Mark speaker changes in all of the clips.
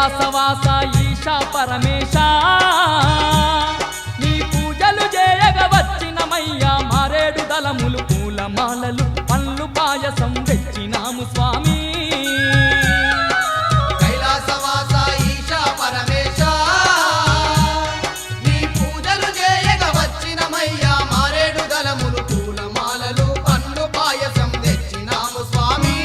Speaker 1: కైలాసవాస ఈశా పరమేశ నీ పూజలు చేయగ వచ్చినమయ్యా మారేడు దళములు పూలమాలలు పళ్ళు పాయసం తెచ్చినాము స్వామి
Speaker 2: కైలాసవాస ఈశా పరమేశ నీ పూజలు చేయగ వచ్చినమయ్యా మారేడు దళములు పూలమాలలు పండ్లు పాయసం తెచ్చినాము స్వామి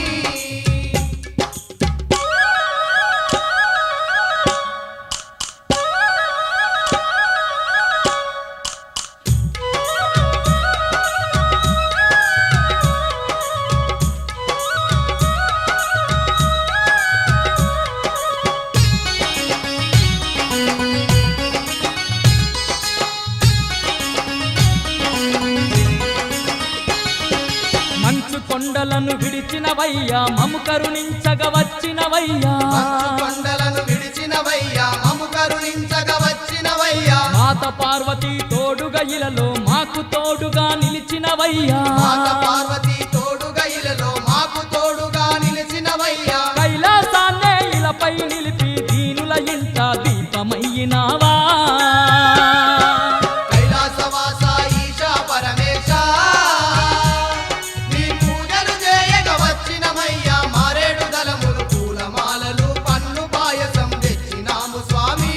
Speaker 1: మంచు కొండలను విడిచినవయ్యా మము కరుణించగ వచ్చినవయ్యా
Speaker 2: కొండలను విడిచినవయ్యా మము కరుణించగ వచ్చినవయ్యా
Speaker 1: మాత పార్వతీ తోడుగా ఇలలో మాకు తోడుగా నిలిచినవయ్యా
Speaker 2: మాత పార్వతీ తోడుగా ఇలలో మాకు తోడుగా నిలిచినవయ్యా
Speaker 1: కైలాసాన్నే ఇలపై నిలిపి దీనుల ఇంట దీపమయ్యినావా
Speaker 2: కైలాసవాస ఈశా పరమేశ నీ పూజలు చేయగ వచ్చినమయ్యా మారేడు దళములు పూలమాలలు పన్ను పాయసం తెచ్చినాము స్వామి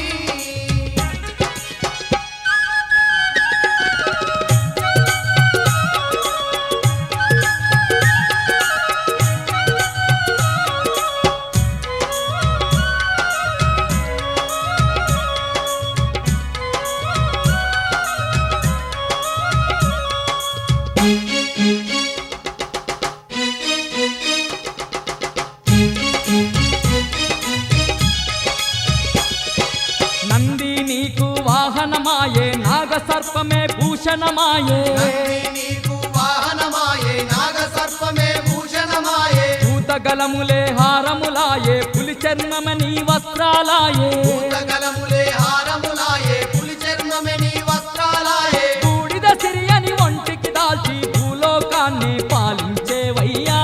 Speaker 1: నంది నీకు వాహనమాయే నాగ సర్పమే భూషణమాయే
Speaker 2: నంది నీకు వాహనమాయే నాగ సర్పమే భూషణమాయే
Speaker 1: భూతగలములే హారములాయే పులి చర్మమని వస్త్రాలాయే
Speaker 2: భూతగలములే హారములాయే పులి చర్మమే నీ వస్త్రాలాయే
Speaker 1: బూడిద సిరియని ఒంటికి దాల్చి భూలోకాన్ని పాలించేవయ్యా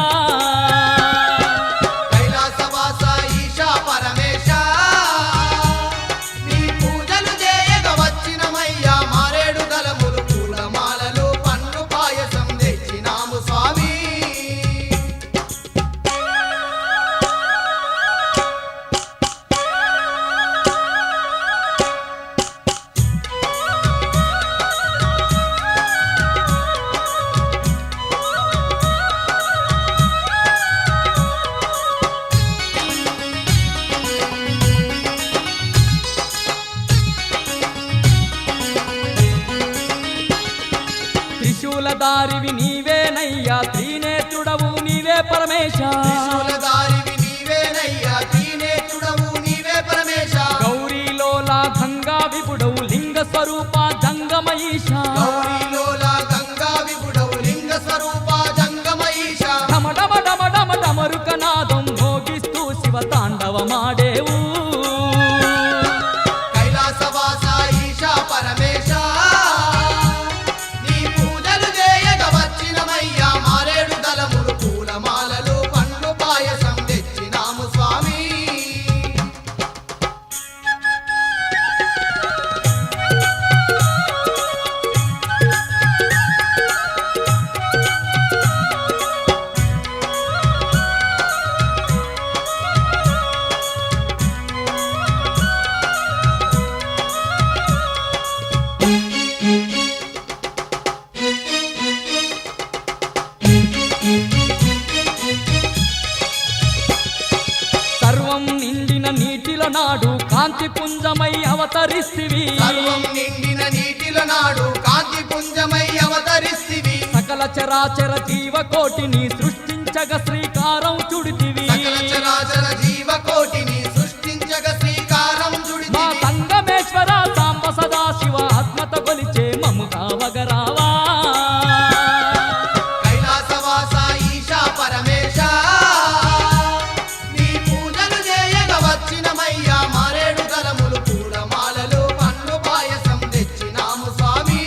Speaker 2: కైలాసవాస ఈశా పరమేశ నీ పూజలు చేయగ వచ్చినమయ్యా మారేడు దళములు పూలమాలలు పన్ను పాయసం తెచ్చినాము స్వామి
Speaker 1: త్రిశూలధారివి నీవేనయ్యా త్రినేత్రుడవు నీవే పరమేశ
Speaker 2: త్రిశూలధారివి నీవేనయ్యా త్రినేత్రుడవు నీవే పరమేశ
Speaker 1: గౌరీలోలా గంగా విపుడవు లింగ స్వరూప జంగమయీశ
Speaker 2: గౌరీలోల గంగా విపుడవు లింగ స్వరూప జంగమయీశ
Speaker 1: డమ డమ డమ డమ డమరుకనాదం మోగిస్తూ శివ తాండవమాడేవు
Speaker 2: కైలాసవాస ఈశా పరమేశ నీ పూజలు చేయగ వచ్చినమయ్యా మారేడు దళములు పూలమాలలు పండ్లు పాయసం తెచ్చినాము స్వామి
Speaker 1: సర్వం నిండిన నీటిల నాడు కాంతి పుంజమై అవతరిస్తివి
Speaker 2: సర్వం నిండిన నీటిల నాడు కాంతి పుంజమై అవతరిస్తివి
Speaker 1: సకల చరాచర జీవకోటిని సృష్టించగ శ్రీకారం చుడితివి
Speaker 2: సకల చరాచర జీవకోటిని సృష్టించగ శ్రీకారం
Speaker 1: మా
Speaker 2: చుడితివి
Speaker 1: సంగమేశ్వర సాంబ సదాశివ ఆత్మత కొలిచే మము కావగరావా
Speaker 2: కైలాసవాస ఈశా పరమేశ నీ పూజలు చేయగ వచ్చినమయ్యా మారేడు దళములు పూలమాలలు పన్ను పాయసం తెచ్చినాము స్వామి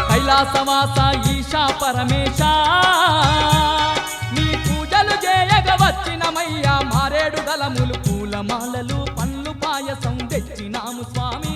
Speaker 1: కైలాసవాస ఈశా పరమేశ నీ పూజలు చేయగ వచ్చినమయ్యా మారేడు దళములు పూల పూలమాలలు పండ్లు పాయసం తెచ్చినాము స్వామి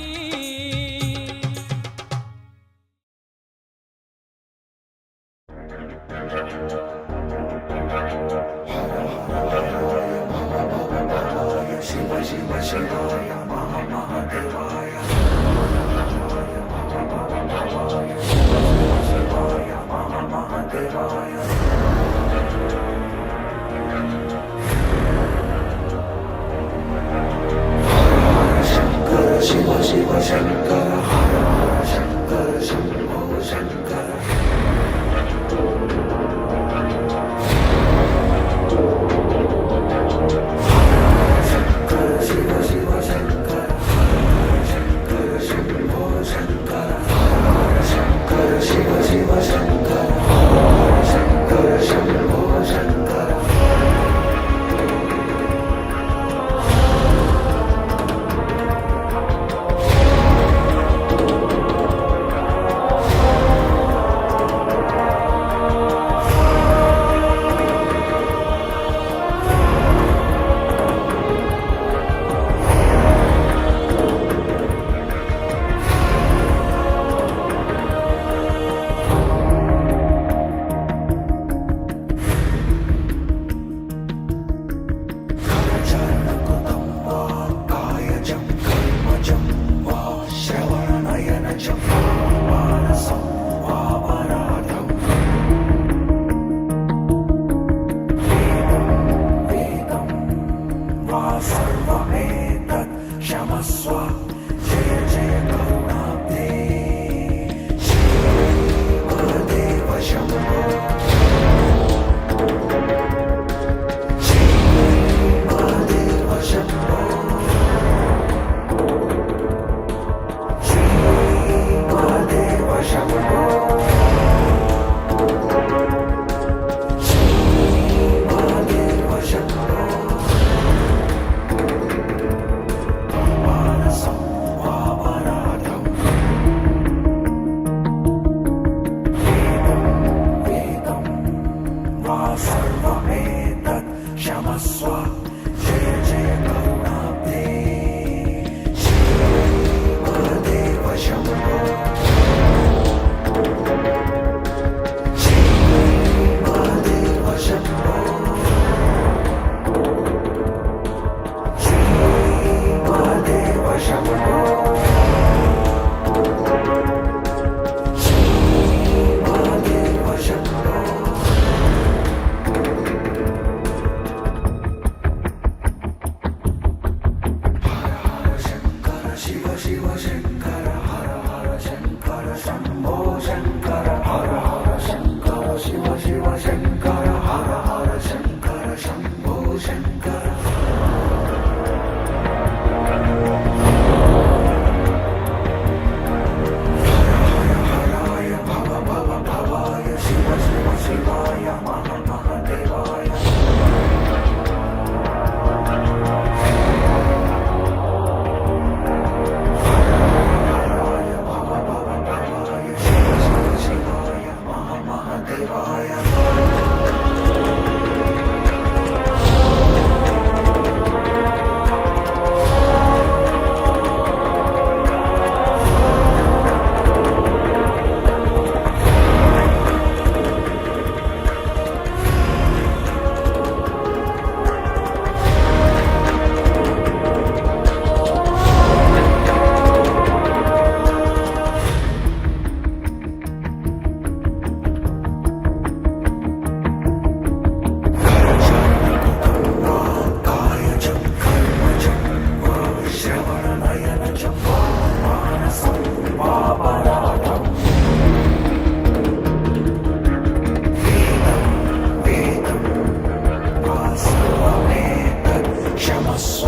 Speaker 3: क्षमस्व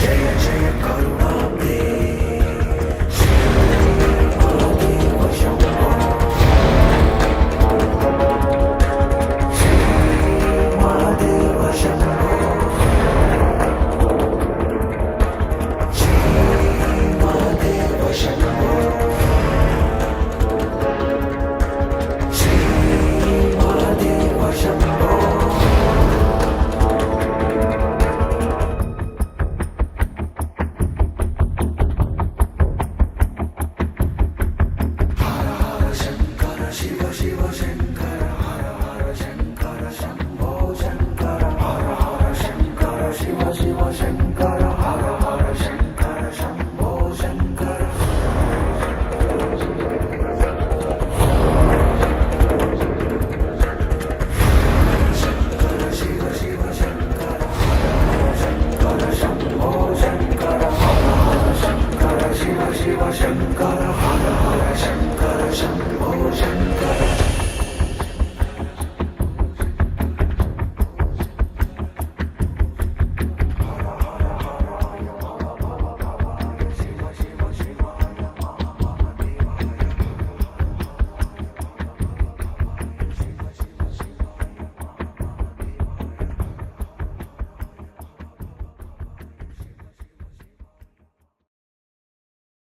Speaker 3: जय जय करुणा